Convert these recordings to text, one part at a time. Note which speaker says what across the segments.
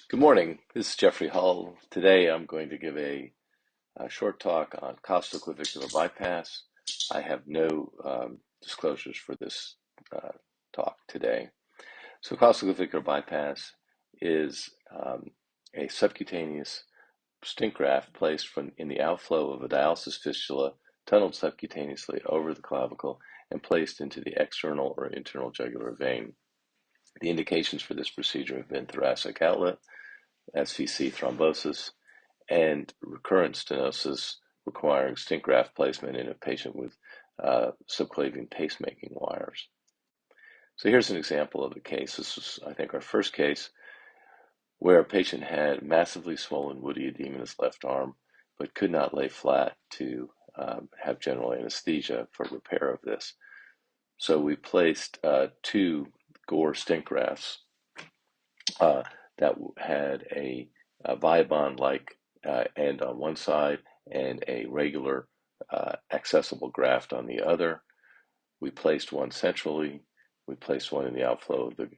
Speaker 1: Good morning. This is J.Hull. Today I'm going to give a short talk on CostoClavicular bypass. I have no disclosures for this talk today. So CostoClavicular bypass is a subcutaneous stent graft placed in the outflow of a dialysis fistula, tunneled subcutaneously over the clavicle, and placed into the external or internal jugular vein. The indications for this procedure have been thoracic outlet, SVC thrombosis, and recurrent stenosis requiring stent graft placement in a patient with subclavian pacemaking wires. So here's an example of the case. This was, I think, our first case where a patient had massively swollen woody edema in his left arm, but could not lay flat to have general anesthesia for repair of this. So we placed two Gore stent grafts that had a Viabond-like end on one side and a regular accessible graft on the other. We placed one centrally. We placed one in the outflow of the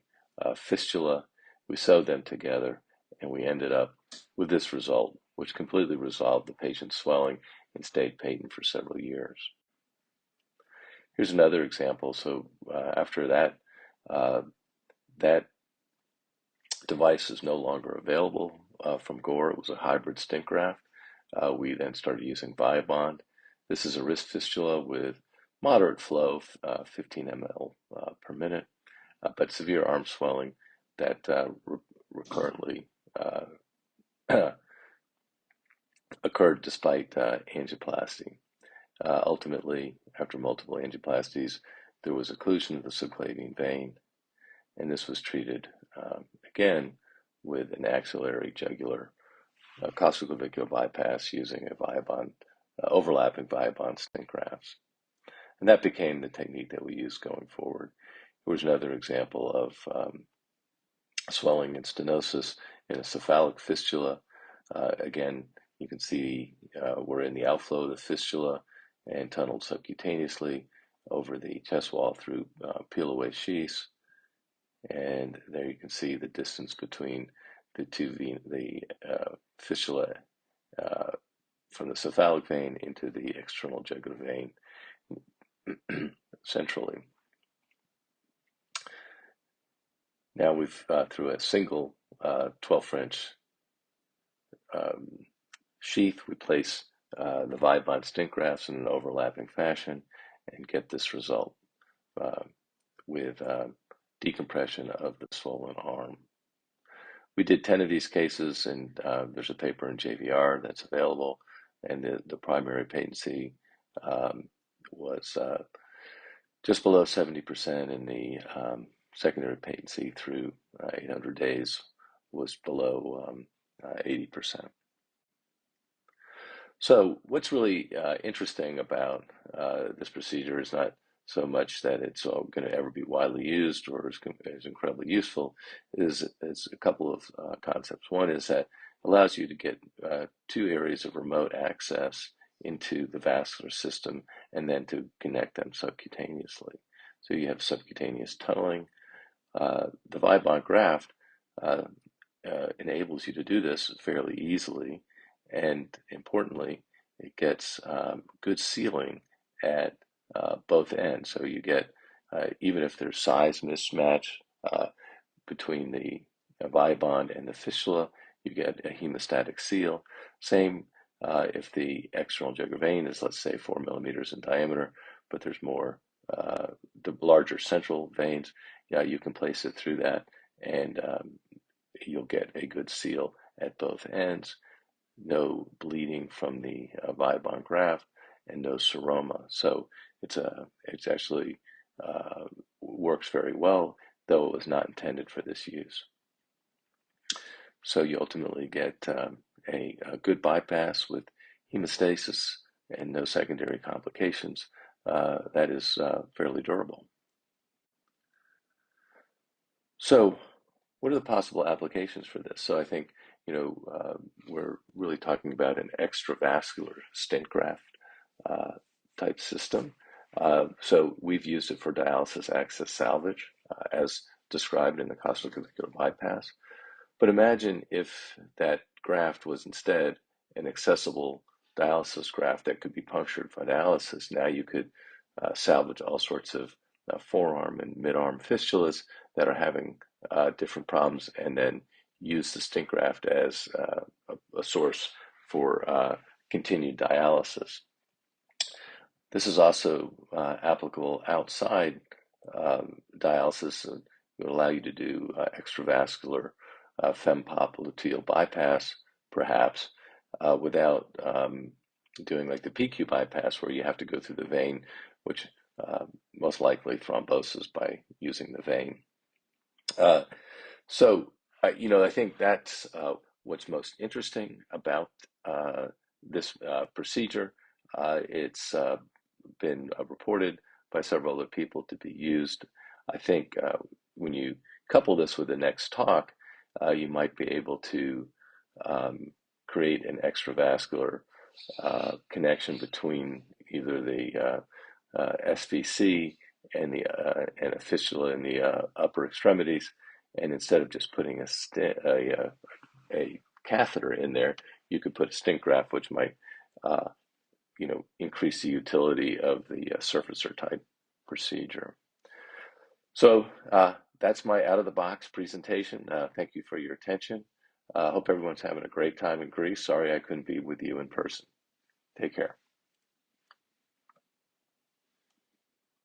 Speaker 1: fistula. We sewed them together, and we ended up with this result, which completely resolved the patient's swelling and stayed patent for several years. Here's another example. So after that, that device is no longer available from Gore. It was a hybrid stent graft. We then started using Viabond. This is a wrist fistula with moderate flow, 15 ml per minute, but severe arm swelling that recurrently occurred despite angioplasty. Ultimately, after multiple angioplasties, there was occlusion of the subclavian vein, and this was treated again with an axillary jugular CostoClavicular bypass using a Viabond, overlapping Viabond stent grafts. And that became the technique that we used going forward. Here was another example of swelling and stenosis in a cephalic fistula. Again, you can see we're in the outflow of the fistula and tunneled subcutaneously over the chest wall through peel-away sheaths. And there you can see the distance between the fistula from the cephalic vein into the external jugular vein centrally. Now we've, through a single 12 French sheath, we place the Viabond stent grafts in an overlapping fashion and get this result with decompression of the swollen arm. We did 10 of these cases, and there's a paper in JVR that's available, and the primary patency was just below 70%, and the secondary patency through 800 days was below 80%. So what's really interesting about this procedure is not so much that it's going to ever be widely used or is incredibly useful, is a couple of concepts. One is that it allows you to get two areas of remote access into the vascular system and then to connect them subcutaneously. So you have subcutaneous tunneling. The Viabond graft enables you to do this fairly easily, and importantly, it gets good sealing at both ends. So you get, even if there's size mismatch between the Viabond and the fistula, you get a hemostatic seal. Same if the external jugular vein is, let's say, 4 millimeters in diameter, but there's more, the larger central veins, yeah, you can place it through that, and you'll get a good seal at both ends. No bleeding from the Viabond graft, and no seroma. So it's actually works very well, though it was not intended for this use. So you ultimately get a good bypass with hemostasis and no secondary complications that is fairly durable. So what are the possible applications for this? So I think, we're really talking about an extravascular stent graft type system. So we've used it for dialysis access salvage as described in the CostoClavicular bypass. But imagine if that graft was instead an accessible dialysis graft that could be punctured for dialysis. Now you could salvage all sorts of forearm and mid-arm fistulas that are having different problems, and then use the stint graft as a source for continued dialysis. This is also applicable outside dialysis. It will allow you to do extravascular fem-pop luteal bypass, perhaps, without doing like the PQ bypass, where you have to go through the vein, which most likely thrombosis by using the vein. I think that's what's most interesting about this procedure. It's been reported by several other people to be used. I think when you couple this with the next talk, you might be able to create an extravascular connection between either the SVC and a fistula in the upper extremities, and instead of just putting a catheter in there, you could put a stint graft, which might increase the utility of the surfacer type procedure. So that's my out of the box presentation. Thank you for your attention. Hope everyone's having a great time in Greece. Sorry I couldn't be with you in person. Take care.